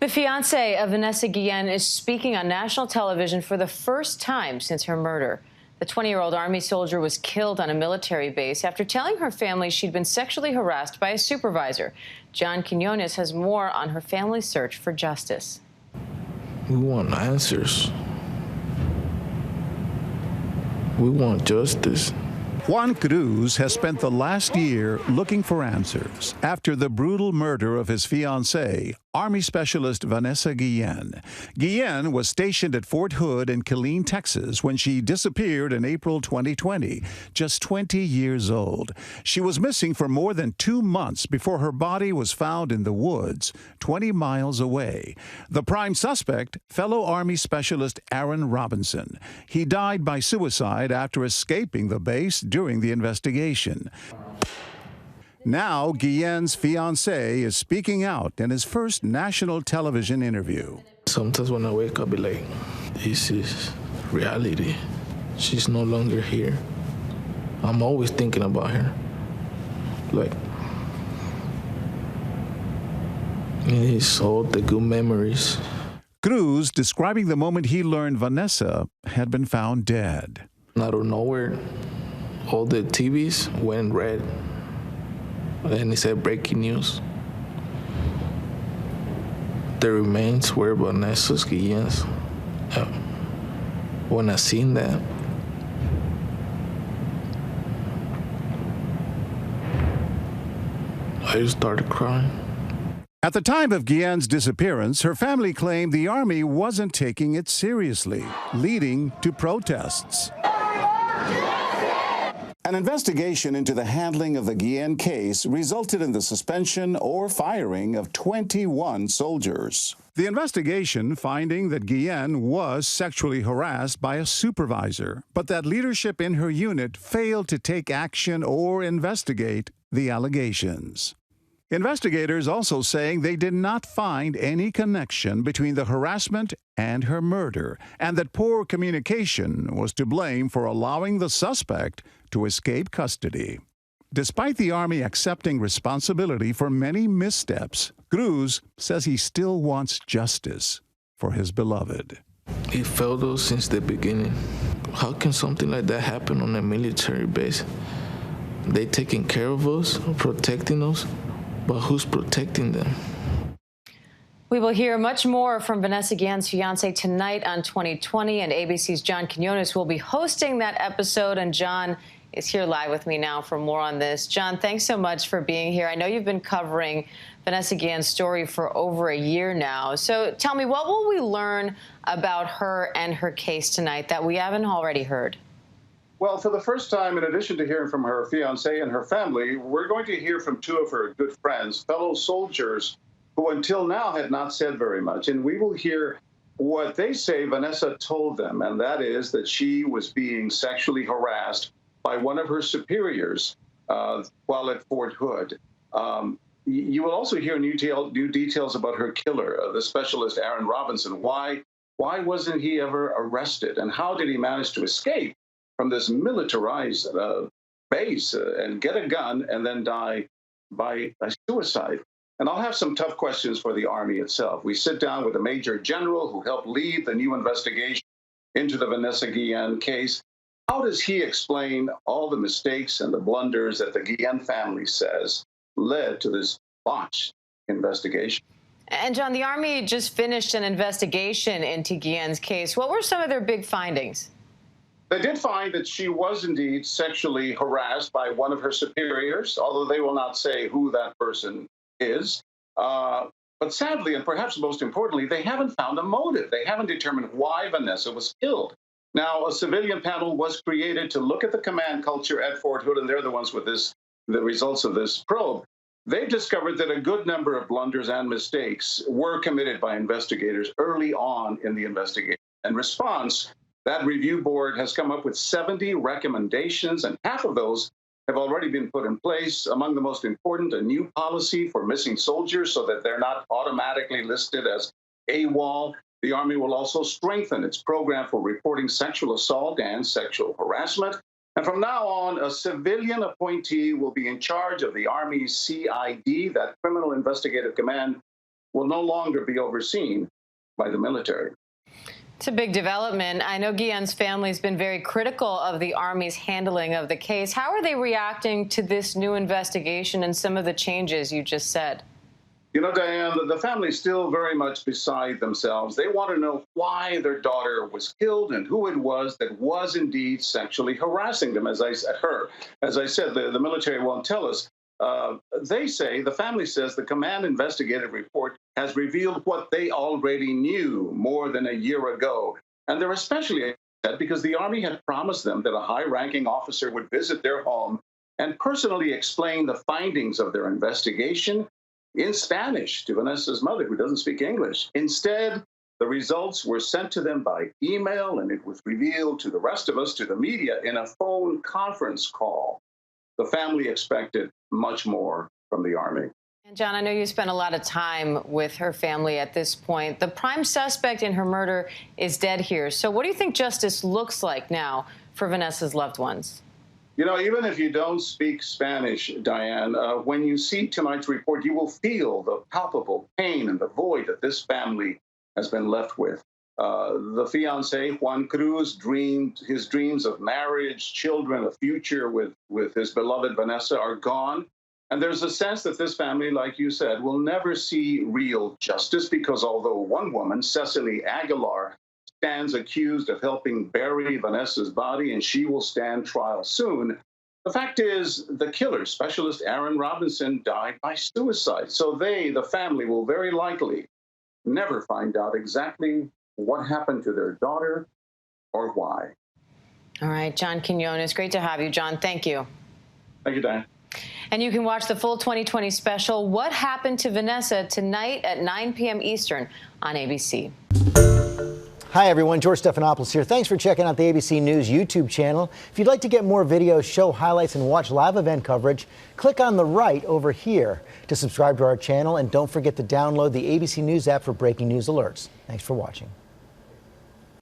The fiancé of Vanessa Guillen is speaking on national television for the first time since her murder. The 20-year-old Army soldier was killed on a military base after telling her family she'd been sexually harassed by a supervisor. John Quinones has more on her family's search for justice. We want answers. We want justice. Juan Cruz has spent the last year looking for answers after the brutal murder of his fiancée, Army Specialist Vanessa Guillen. Guillen was stationed at Fort Hood in Killeen, Texas, when she disappeared in April 2020, just 20 years old. She was missing for more than 2 months before her body was found in the woods, 20 miles away. The prime suspect, fellow Army Specialist Aaron Robinson. He died by suicide after escaping the base during the investigation. Now, Guillen's fiancé is speaking out in his first national television interview. Sometimes when I wake up, I be like, this is reality. She's no longer here. I'm always thinking about her. Like, it's all the good memories. Cruz describing the moment he learned Vanessa had been found dead. Out of nowhere, all the TVs went red. And it said breaking news. The remains were Vanessa Guillen's. When I seen that, I just started crying. At the time of Guillen's disappearance, her family claimed the Army wasn't taking it seriously, leading to protests. An investigation into the handling of the Guillen case resulted in the suspension or firing of 21 soldiers. The investigation finding that Guillen was sexually harassed by a supervisor, but that leadership in her unit failed to take action or investigate the allegations. Investigators also saying they did not find any connection between the harassment and her murder, and that poor communication was to blame for allowing the suspect to escape custody. Despite the Army accepting responsibility for many missteps, Cruz says he still wants justice for his beloved. He felt those since the beginning. How can something like that happen on a military base? They taking care of us, protecting us, but who's protecting them? We will hear much more from Vanessa Guillen's fiancé tonight on 2020, and ABC's John Quinones will be hosting that episode, and John is here live with me now for more on this. John, thanks so much for being here. I know you've been covering Vanessa Guillen's story for over a year now. So tell me, what will we learn about her and her case tonight that we haven't already heard? Well, for the first time, in addition to hearing from her fiancé and her family, we're going to hear from two of her good friends, fellow soldiers, who until now had not said very much. And we will hear what they say Vanessa told them, and that is that she was being sexually harassed by one of her superiors while at Fort Hood. You will also hear new details about her killer, the specialist Aaron Robinson. Why wasn't he ever arrested, and how did he manage to escape from this militarized base and get a gun and then die by suicide? And I'll have some tough questions for the Army itself. We sit down with a major general who helped lead the new investigation into the Vanessa Guillen case. How does he explain all the mistakes and the blunders that the Guillen family says led to this botched investigation? And John, the Army just finished an investigation into Guillen's case. What were some of their big findings? They did find that she was indeed sexually harassed by one of her superiors, although they will not say who that person is. But sadly, and perhaps most importantly, they haven't found a motive. They haven't determined why Vanessa was killed. Now, a civilian panel was created to look at the command culture at Fort Hood, and they're the ones with the results of this probe. They've discovered that a good number of blunders and mistakes were committed by investigators early on in the investigation. In response, that review board has come up with 70 recommendations, and half of those have already been put in place. Among the most important, a new policy for missing soldiers so that they're not automatically listed as AWOL. The Army will also strengthen its program for reporting sexual assault and sexual harassment. And from now on, a civilian appointee will be in charge of the Army's CID, that Criminal Investigative Command, will no longer be overseen by the military. It's a big development. I know Guillen's family has been very critical of the Army's handling of the case. How are they reacting to this new investigation and some of the changes you just said? You know, Diane, the family's still very much beside themselves. They want to know why their daughter was killed and who it was that was indeed sexually harassing them. As I said, the military won't tell us. They say, the family says, the command investigative report has revealed what they already knew more than a year ago. And they're especially upset because the Army had promised them that a high-ranking officer would visit their home and personally explain the findings of their investigation in Spanish to Vanessa's mother, who doesn't speak English. Instead, the results were sent to them by email, and it was revealed to the rest of us, to the media, in a phone conference call. The family expected much more from the Army. And John, I know you spent a lot of time with her family at this point. The prime suspect in her murder is dead here. So what do you think justice looks like now for Vanessa's loved ones? You know, even if you don't speak Spanish, Diane, when you see tonight's report, you will feel the palpable pain and the void that this family has been left with. The fiancé, Juan Cruz, his dreams of marriage, children, a future with his beloved Vanessa are gone. And there's a sense that this family, like you said, will never see real justice because although one woman, Cecily Aguilar, stands accused of helping bury Vanessa's body and she will stand trial soon, the fact is the killer, Specialist Aaron Robinson, died by suicide. So they, the family, will very likely never find out exactly what happened to their daughter or why. All right, John Quinones, great to have you, John. Thank you. Thank you, Diane. And you can watch the full 2020 special, What Happened to Vanessa, tonight at 9 p.m. Eastern on ABC. Hi, everyone. George Stephanopoulos here. Thanks for checking out the ABC News YouTube channel. If you'd like to get more videos, show highlights, and watch live event coverage, click on the right over here to subscribe to our channel. And don't forget to download the ABC News app for breaking news alerts. Thanks for watching.